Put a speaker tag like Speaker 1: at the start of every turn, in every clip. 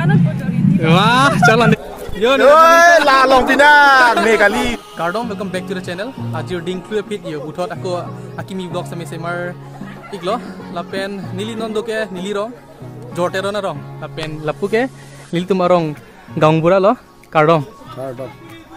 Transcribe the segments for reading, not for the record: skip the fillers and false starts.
Speaker 1: Wah, jalan. Yo,
Speaker 2: long pinang nih kali.
Speaker 1: Kardom, welcome back to the channel. Ajir ding klue pit yo buthot aku akimi vlog sami semar iglo lapen nili nondo ke nili rong jortero na rong lapen lapu ke nili tumarong gaung bura lo kardom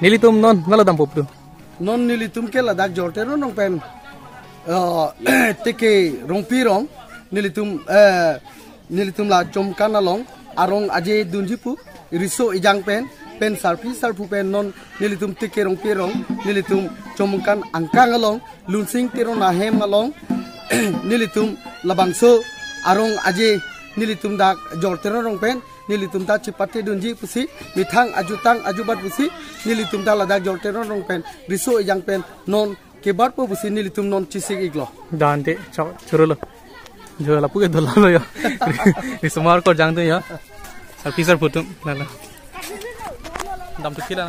Speaker 1: nili tum non nalo dam popdu
Speaker 3: non nili tum ke ladak jortero nong pen teke rong pirong nili tum la chom kanalong arong aje dunjipu riso ijang pen sarpu pen non nilitum tike rong pirong nilitum chomungkan angkang along lunsing tiro na hem along nilitum labangso arong aje nilitum dak jortero rong pen nilitum ta cipate dunji pusi mithang ajubat pusi nilitum ta ladak jortero rong pen riso ijang pen non kebar po pusi nilitum non cisik iglo
Speaker 1: dante churulo jo lapu ke dolalo yo rismar ko jang tu yo sarpisar putum lala dam tu kira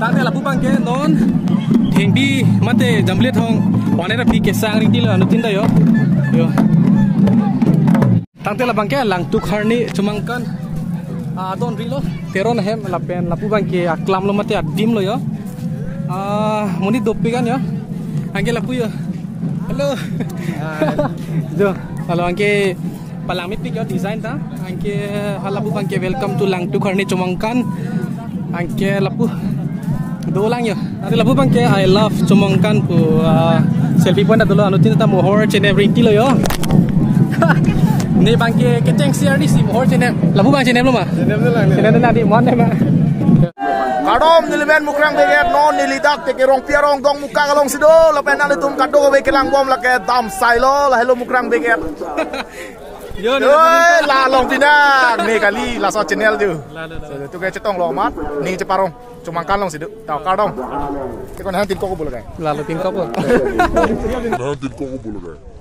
Speaker 1: tangte lapu bangke non thengbi mate jamble thong wanera pi ke sang ring tilo anutin da yo tangte la bangke lang tu kharni chumangkan adon rilo teron hem lapen lapu bangke aklam lo mate adim lo yo muni dopigan yo angke lapu yo halo jo halo angke palamit pik yo design ta angke halapu bangke welcome to lang tu kharni chumangkan angke lapu dolang yo ade lapu bangke I love chumangkan pu selfie point dulu anutin ta mohor chene ring tilo yo ni bangke keteng siar di si mohor chene lapu bang chene lo ma chene na di mon ne ma
Speaker 2: Kardom nilimen mukrang beget non nilidak teke rong pierong dong muka kalong sido lapen nalitum kado be kelang bom lake dam sailo la hello mukrang beget yo la long pinang nih kali la so channel tu tu kayak cetong lo mat nih ceparong cuma kalong sido tau kardom tekon hantin kok boleh kayak
Speaker 1: lalu tingkap lo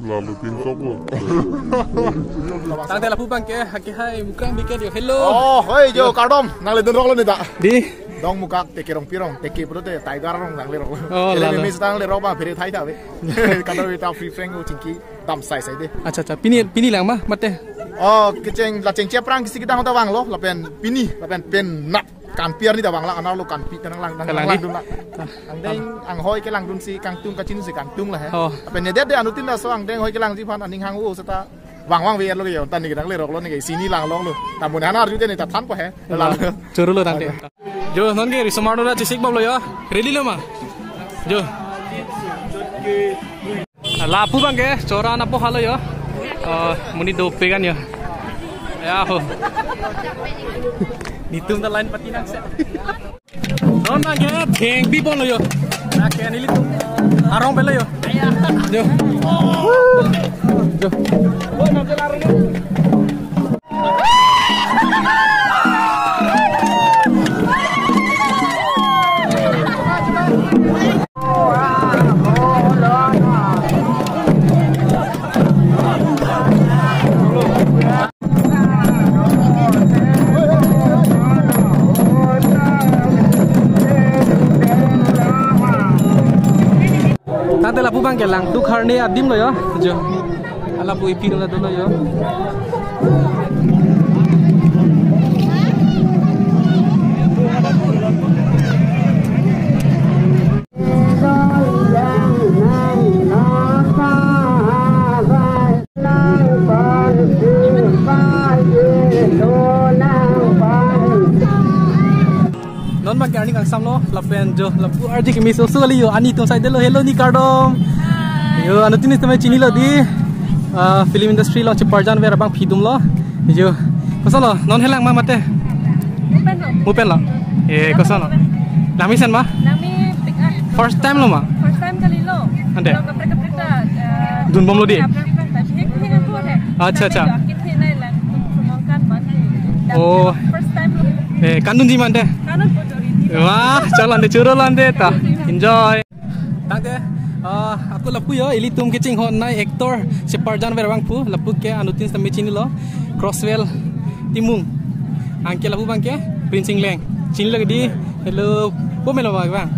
Speaker 4: lalu tingkap lo
Speaker 1: tangte lapu bangke haki hai mukrang beget yo hello
Speaker 2: oh hei jo kardom nang ledun rong lo nih tak
Speaker 1: di
Speaker 2: dong muka teke rong pirong teke perut deh tiger rong nang lerong
Speaker 1: oh
Speaker 2: lalu mis tang lerong bah beri thai dah be kalau kita free frank cingki dam sai sai deh
Speaker 1: acha pini lang ma mate
Speaker 2: oh keceng la ceng perang kisi kita ngota wang lo lapen pini lapen pen nak kan piar ni dah wang lah anar lo kan pi kanang lang dun lah ang deng ang hoi ke lang dun si kang tung kacin si kang tung lah he lapen ne det de anutin dah so ang deng hoi ke lang si pan aning hang u serta wang we lo yo tan ni kadang lerok lo ni sini lang long lo tamun hanar juga ni tatan ko he lalu
Speaker 1: churu lo tangte jo non ke rismar lo chisik bab lo yo reli lo ma jo lapu bangke chora na po halo yo muni do pegan yo ya ho nitum da line pati nak se non bangke theng bi bon lo yo na ke ni litum arong belo yo jo jo oh na jalan ni tante lapu bang ke lang tu kharne adim lo yo jo ala pu ipi lo dolo yo non bang kani kang samlo lapen jo lapu arji kimi sosali yo ani tum side lo hello ni kardom yo anu tinis tame chini lo di film industry lo chiparjan vera bang phidum lo jo kosalo non helang ma mate mupen lo kosalo nami sen ma
Speaker 5: nami
Speaker 1: first time lo ma
Speaker 5: kali lo
Speaker 1: ande
Speaker 5: lo kapre
Speaker 1: dun bom lo di acha oh
Speaker 5: first time lo
Speaker 1: kandun ji mande
Speaker 5: kanan
Speaker 1: wah jalan de churo lande ta enjoy tangte aku lapu yo ili tum kicing hon nai actor si parjan berawang pu lapu ke anutin sampai chini lo crosswell timung angke lapu bangke princing leng chini lagi di hello po melo bang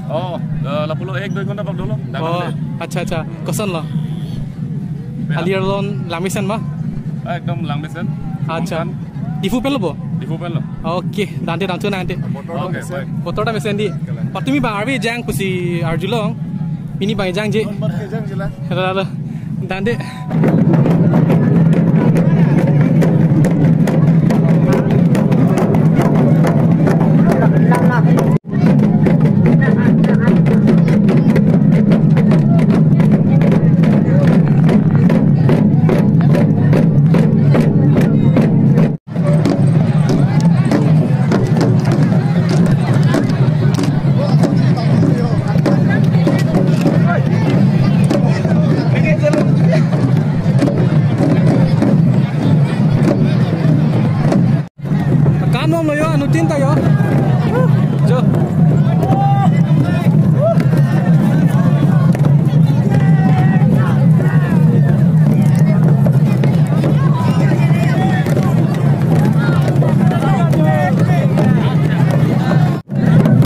Speaker 6: Oh, 81 doi konda pak dulu.
Speaker 1: Oh, acha. Kosan lo. Aliar lon lamisen ba?
Speaker 6: Ekdom langmisen.
Speaker 1: Acha. Difu pelo bo?
Speaker 6: Difu pelo.
Speaker 1: Oke, dante dang tu nanti.
Speaker 6: Oke, baik.
Speaker 1: Motor dah mesen di. Patumi bang arwi jang pusi arjulong. Ini bang jang je. Lalu dante. Kanom lo yo, anu tinta yo. Jo.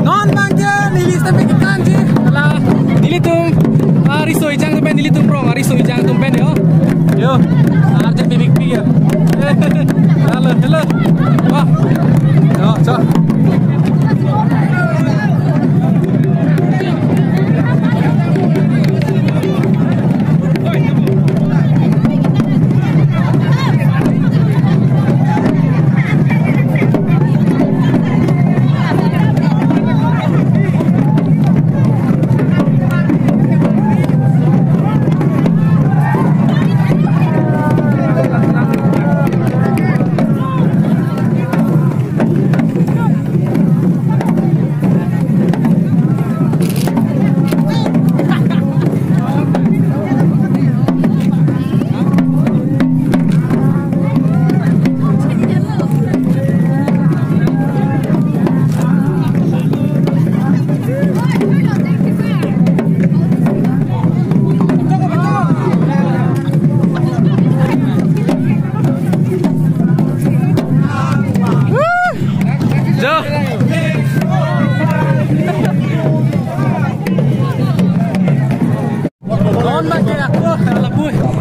Speaker 1: Non bangke nilis tapi kanji. Ala nilitum ariso ijang tumpen nilitum bro, ariso ijang tumpen yo. Yo, arjen bibik pikir. Halo. Wah. Yo, so.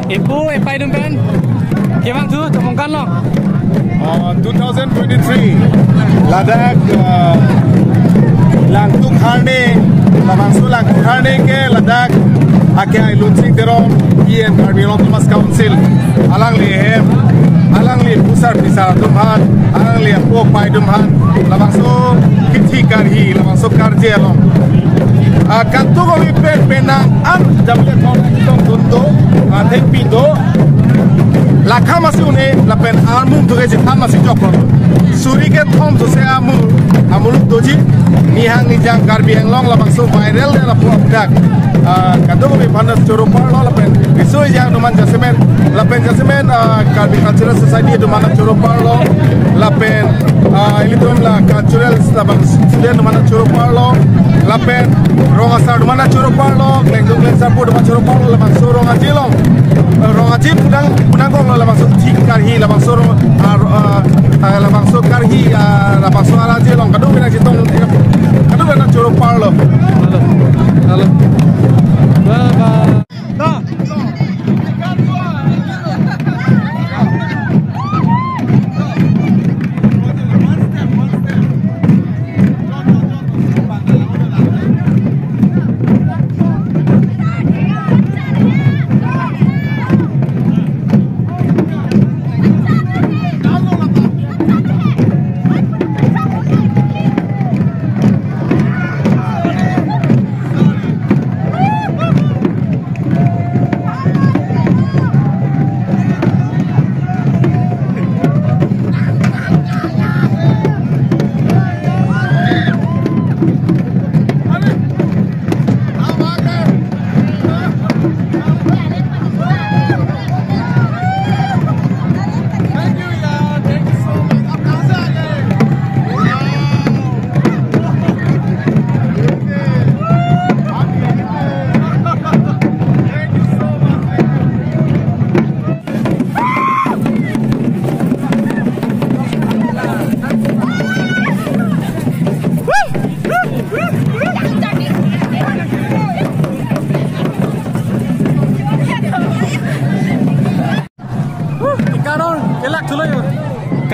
Speaker 1: Ibu, epai dumpen. Kemang tu, tumungkan lo.
Speaker 2: 2023 Ladakh Langtuk Harne Lamangsu Langtuk Harne ke Ladakh Akai Lunsing Terong Ien Caribbean Autonomous Council Alang Lihem Alang Lih Pusar Pisar Tumhan Alang Lih Pok Pai Tumhan Lamangsu Kiti Karhi Lamangsu Karje Along Kantu kami penang am jamnya tahun tong tundo tek pindo lakha masih une lapen almum tuge je tham masih jokon suri ke thom to se amul doji nihang nijang karbi englong labang so viral de la product kantu kami panas choro parlo lapen bisoi jang duman jasmen karbi cultural society duman choro parlo lapen ini tuh la cultural labang student duman choro parlo lapen ronga sar mana choro parlo lengdung lensar pu mana choro parlo labang so ronga jilong ronga jip punang kong labang so tik karhi labang so karhi labang so ala jilong kadu bina jitong kadu bina choro parlo halo bye bye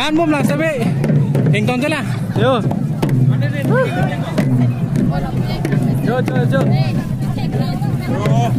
Speaker 1: Gan bom lang sabi. Hington je lah. Yo. Yo.